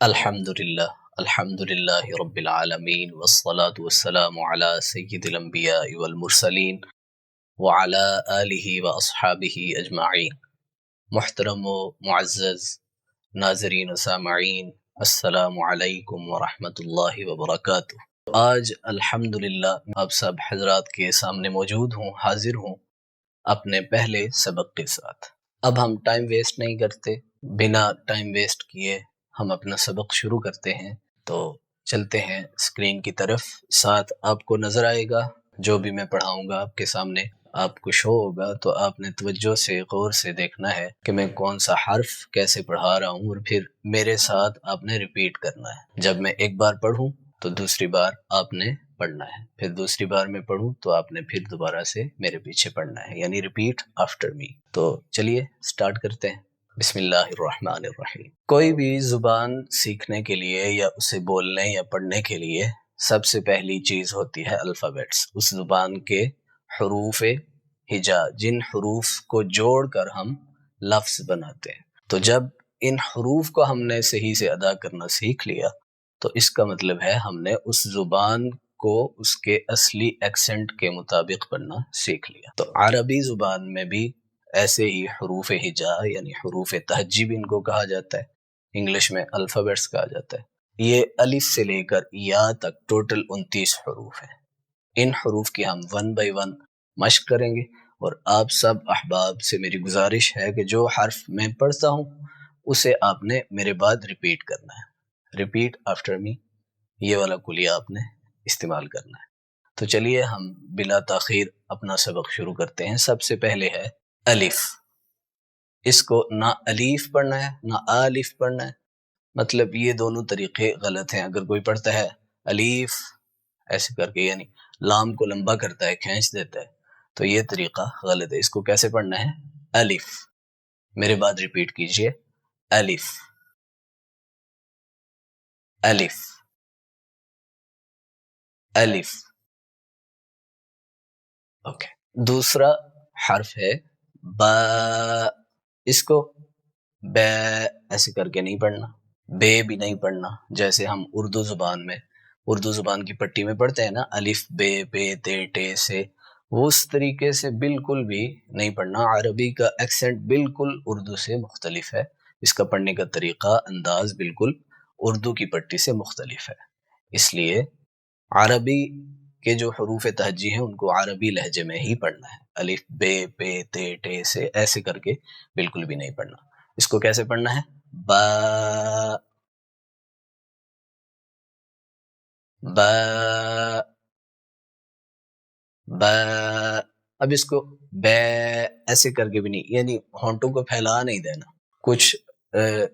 الحمد للہ رب العالمین والصلاة والسلام علی سید الانبیاء والمرسلین وعلی آلہ واصحابہ اجمعین۔ محترم و معزز ناظرین و سامعین، السلام علیکم ورحمۃ اللہ وبرکاتہ۔ آج الحمدللہ آپ سب حضرات کے سامنے موجود ہوں، حاضر ہوں اپنے پہلے سبق کے ساتھ۔ اب ہم ٹائم ویسٹ نہیں کرتے، بنا ٹائم ویسٹ کیے ہم اپنا سبق شروع کرتے ہیں۔ تو چلتے ہیں اسکرین کی طرف، ساتھ آپ کو نظر آئے گا جو بھی میں پڑھاؤں گا آپ کے سامنے آپ کو شو ہوگا، تو آپ نے توجہ سے غور سے دیکھنا ہے کہ میں کون سا حرف کیسے پڑھا رہا ہوں، اور پھر میرے ساتھ آپ نے ریپیٹ کرنا ہے۔ جب میں ایک بار پڑھوں تو دوسری بار آپ نے پڑھنا ہے، پھر دوسری بار میں پڑھوں تو آپ نے پھر دوبارہ سے میرے پیچھے پڑھنا ہے، یعنی ریپیٹ آفٹر می۔ تو چلیے سٹارٹ کرتے ہیں۔ بسم اللہ الرحمن الرحیم۔ کوئی بھی زبان سیکھنے کے لیے یا اسے بولنے یا پڑھنے کے لیے سب سے پہلی چیز ہوتی ہے الفابیٹس، اس زبان کے حروف ہجا، جن حروف کو جوڑ کر ہم لفظ بناتے ہیں۔ تو جب ان حروف کو ہم نے صحیح سے ادا کرنا سیکھ لیا تو اس کا مطلب ہے ہم نے اس زبان کو اس کے اصلی ایکسنٹ کے مطابق پڑھنا سیکھ لیا۔ تو عربی زبان میں بھی ایسے ہی حروف ہجا یعنی حروف تہجی بھی ان کو کہا جاتا ہے، انگلش میں الفابیٹس کہا جاتا ہے۔ یہ الف سے لے کر یا تک ٹوٹل 29 حروف ہیں۔ ان حروف کی ہم 1 بائی 1 مشق کریں گے، اور آپ سب احباب سے میری گزارش ہے کہ جو حرف میں پڑھتا ہوں اسے آپ نے میرے بعد ریپیٹ کرنا ہے، ریپیٹ آفٹر می، یہ والا کلیہ آپ نے استعمال کرنا ہے۔ تو چلیے ہم بلا تاخیر اپنا سبق شروع کرتے ہیں۔ سب سے پہلے ہے الف۔ اس کو نہ الیف پڑھنا ہے نہ آلف پڑھنا ہے، مطلب یہ دونوں طریقے غلط ہیں۔ اگر کوئی پڑھتا ہے الیف ایسے کر کے، یعنی لام کو لمبا کرتا ہے، کھینچ دیتا ہے، تو یہ طریقہ غلط ہے۔ اس کو کیسے پڑھنا ہے؟ الف، میرے بعد ریپیٹ کیجئے، الف الف الف۔ اوکے۔ دوسرا حرف ہے با۔ اس کو ب ایسے کر کے نہیں پڑھنا، بے بھی نہیں پڑھنا جیسے ہم اردو زبان کی پٹی میں پڑھتے ہیں نا، الف بے بے تے ٹے سے، وہ اس طریقے سے بالکل بھی نہیں پڑھنا۔ عربی کا ایکسنٹ بالکل اردو سے مختلف ہے، اس کا پڑھنے کا طریقہ انداز بالکل اردو کی پٹی سے مختلف ہے، اس لیے عربی کے جو حروف تہجی ہیں ان کو عربی لہجے میں ہی پڑھنا ہے۔ الف بے پے تے ٹے سے ایسے کر کے بالکل بھی نہیں پڑھنا۔ اس کو کیسے پڑھنا ہے؟ با با با۔ اب اس کو بے ایسے کر کے بھی نہیں، یعنی ہونٹوں کو پھیلا نہیں دینا۔ کچھ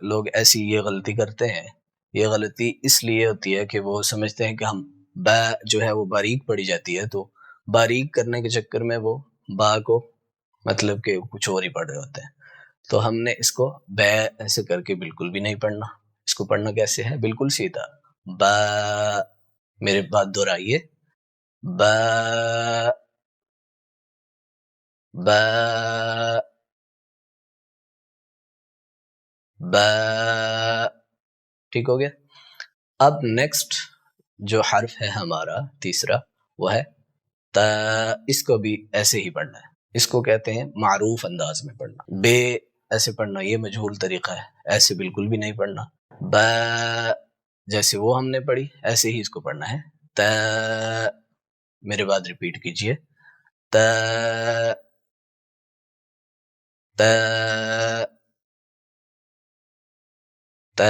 لوگ ایسی یہ غلطی کرتے ہیں، یہ غلطی اس لیے ہوتی ہے کہ وہ سمجھتے ہیں کہ ہم با جو ہے وہ باریک پڑھی جاتی ہے، تو باریک کرنے کے چکر میں وہ با کو مطلب کہ کچھ اور ہی پڑھ رہے ہوتے ہیں۔ تو ہم نے اس کو بے ایسے کر کے بالکل بھی نہیں پڑھنا۔ اس کو پڑھنا کیسے ہے؟ بالکل سیدھا، با، میرے بعد دہرائیے، با با با۔ ٹھیک ہو گیا؟ اب نیکسٹ جو حرف ہے ہمارا تیسرا وہ ہے تا۔ اس کو بھی ایسے ہی پڑھنا ہے، اس کو کہتے ہیں معروف انداز میں پڑھنا۔ بے ایسے پڑھنا یہ مجہول طریقہ ہے، ایسے بالکل بھی نہیں پڑھنا۔ با جیسے وہ ہم نے پڑھی ایسے ہی اس کو پڑھنا ہے، تا، میرے بعد ریپیٹ کیجئے، تا تا تا۔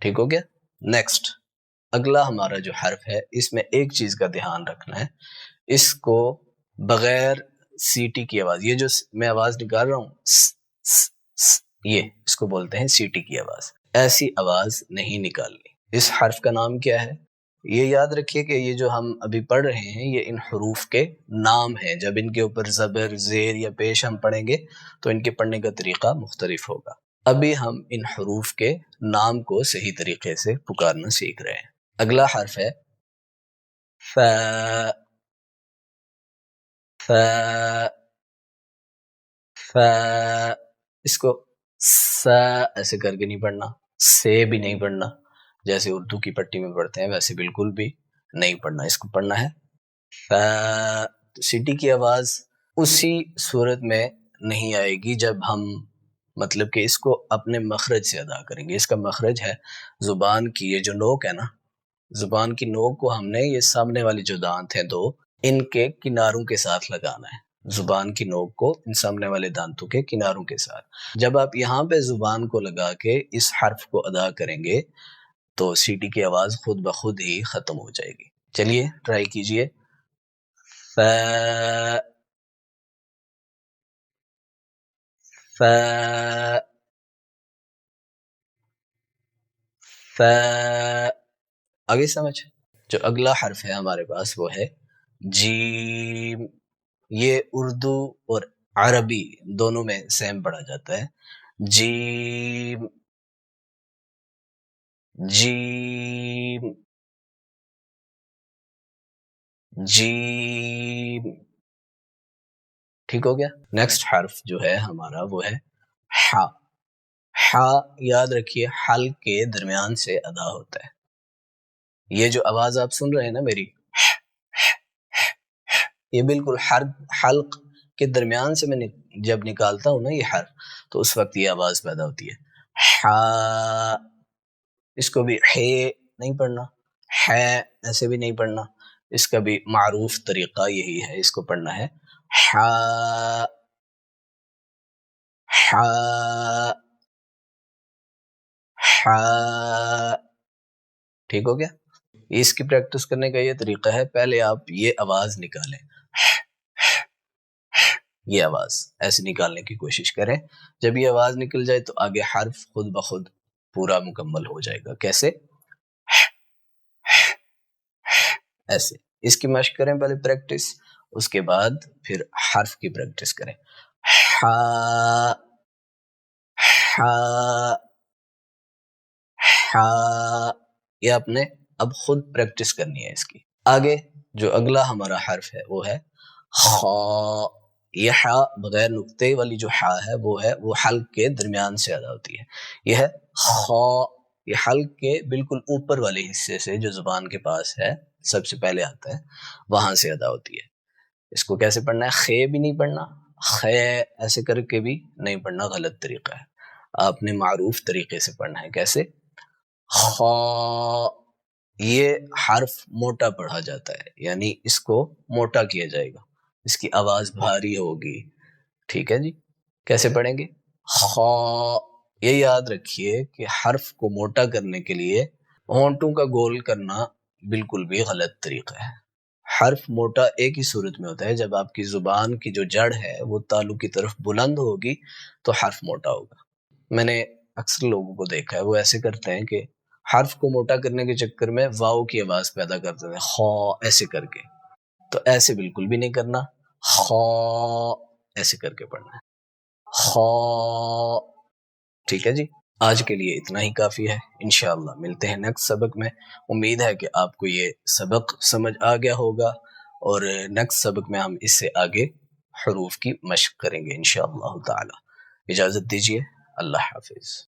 ٹھیک ہو گیا؟ نیکسٹ اگلا ہمارا جو حرف ہے، اس میں ایک چیز کا دھیان رکھنا ہے، اس کو بغیر سیٹی کی آواز، یہ جو میں آواز نکال رہا ہوں یہ اس کو بولتے ہیں سیٹی کی آواز، ایسی آواز نہیں نکالنی۔ اس حرف کا نام کیا ہے؟ یہ یاد رکھیے کہ یہ جو ہم ابھی پڑھ رہے ہیں یہ ان حروف کے نام ہیں، جب ان کے اوپر زبر زیر یا پیش ہم پڑھیں گے تو ان کے پڑھنے کا طریقہ مختلف ہوگا۔ ابھی ہم ان حروف کے نام کو صحیح طریقے سے پکارنا سیکھ رہے ہیں۔ اگلا حرف ہے ف۔ ف ف۔ اس کو س ایسے کر کے نہیں پڑھنا، سے بھی نہیں پڑھنا جیسے اردو کی پٹی میں پڑھتے ہیں ویسے بالکل بھی نہیں پڑھنا، اس کو پڑھنا ہے ف۔ سٹی کی آواز اسی صورت میں نہیں آئے گی جب ہم مطلب کہ اس کو اپنے مخرج سے ادا کریں گے۔ اس کا مخرج ہے زبان کی یہ جو نوک ہے نا، زبان کی نوک کو ہم نے یہ سامنے والی جو دانت ہیں دو، ان کے کناروں کے ساتھ لگانا ہے، زبان کی نوک کو ان سامنے والے دانتوں کے کناروں کے ساتھ۔ جب آپ یہاں پہ زبان کو لگا کے اس حرف کو ادا کریں گے تو سیٹی کی آواز خود بخود ہی ختم ہو جائے گی۔ چلیے ٹرائی کیجئے، ف ف ف آگے سمجھ۔ جو اگلا حرف ہے ہمارے پاس وہ ہے جیم۔ یہ اردو اور عربی دونوں میں سیم پڑھا جاتا ہے، جیم جیم جیم، ٹھیک ہو گیا۔ نیکسٹ حرف جو ہے ہمارا وہ ہے حا۔ حا یاد رکھیے حلق کے درمیان سے ادا ہوتا ہے۔ یہ جو آواز آپ سن رہے ہیں نا میری، یہ بالکل حلق کے درمیان سے میں جب نکالتا ہوں نا یہ حرف تو اس وقت یہ آواز پیدا ہوتی ہے۔ حا، اس کو بھی ہے نہیں پڑھنا، ہے ایسے بھی نہیں پڑھنا، اس کا بھی معروف طریقہ یہی ہے، اس کو پڑھنا ہے حا حا حا، ٹھیک ہو گیا۔ اس کی پریکٹس کرنے کا یہ طریقہ ہے، پہلے آپ یہ آواز نکالیں، یہ آواز ایسے نکالنے کی کوشش کریں، جب یہ آواز نکل جائے تو آگے حرف خود بخود پورا مکمل ہو جائے گا۔ کیسے؟ ایسے۔ اس کی مشق کریں پہلے پریکٹس، اس کے بعد پھر حرف کی پریکٹس کریں۔ حا حا حا، یہ آپ نے اب خود پریکٹس کرنی ہے اس کی۔ آگے جو اگلا ہمارا حرف ہے وہ ہے خا۔ یہ حا بغیر نقطے والی جو حا ہے وہ حلق کے درمیان سے ادا ہوتی ہے۔ یہ ہے خا، یہ حلق کے بالکل اوپر والے حصے سے جو زبان کے پاس ہے سب سے پہلے آتا ہے وہاں سے ادا ہوتی ہے۔ اس کو کیسے پڑھنا ہے؟ خے بھی نہیں پڑھنا، خے ایسے کر کے بھی نہیں پڑھنا، غلط طریقہ ہے، آپ نے معروف طریقے سے پڑھنا ہے۔ کیسے؟ خا، یہ حرف موٹا پڑھا جاتا ہے، یعنی اس کو موٹا کیا جائے گا، اس کی آواز بھاری ہوگی، ٹھیک ہے جی۔ کیسے پڑھیں گے؟ خا، یہ یاد رکھیے کہ حرف کو موٹا کرنے کے لیے ہونٹوں کا گول کرنا بالکل بھی غلط طریقہ ہے۔ حرف موٹا ایک ہی صورت میں ہوتا ہے، جب آپ کی زبان کی جو جڑ ہے وہ تالو کی طرف بلند ہوگی تو حرف موٹا ہوگا۔ میں نے اکثر لوگوں کو دیکھا ہے وہ ایسے کرتے ہیں کہ حرف کو موٹا کرنے کے چکر میں واؤ کی آواز پیدا کرتے ہیں، خا ایسے کر کے، تو ایسے بالکل بھی نہیں کرنا، خا ایسے کر کے پڑھنا ہے، خا، ٹھیک ہے جی۔ آج کے لیے اتنا ہی کافی ہے، انشاءاللہ ملتے ہیں نیکسٹ سبق میں۔ امید ہے کہ آپ کو یہ سبق سمجھ آ گیا ہوگا اور نیکسٹ سبق میں ہم اس سے آگے حروف کی مشق کریں گے انشاءاللہ تعالی۔ اجازت دیجیے، اللہ حافظ۔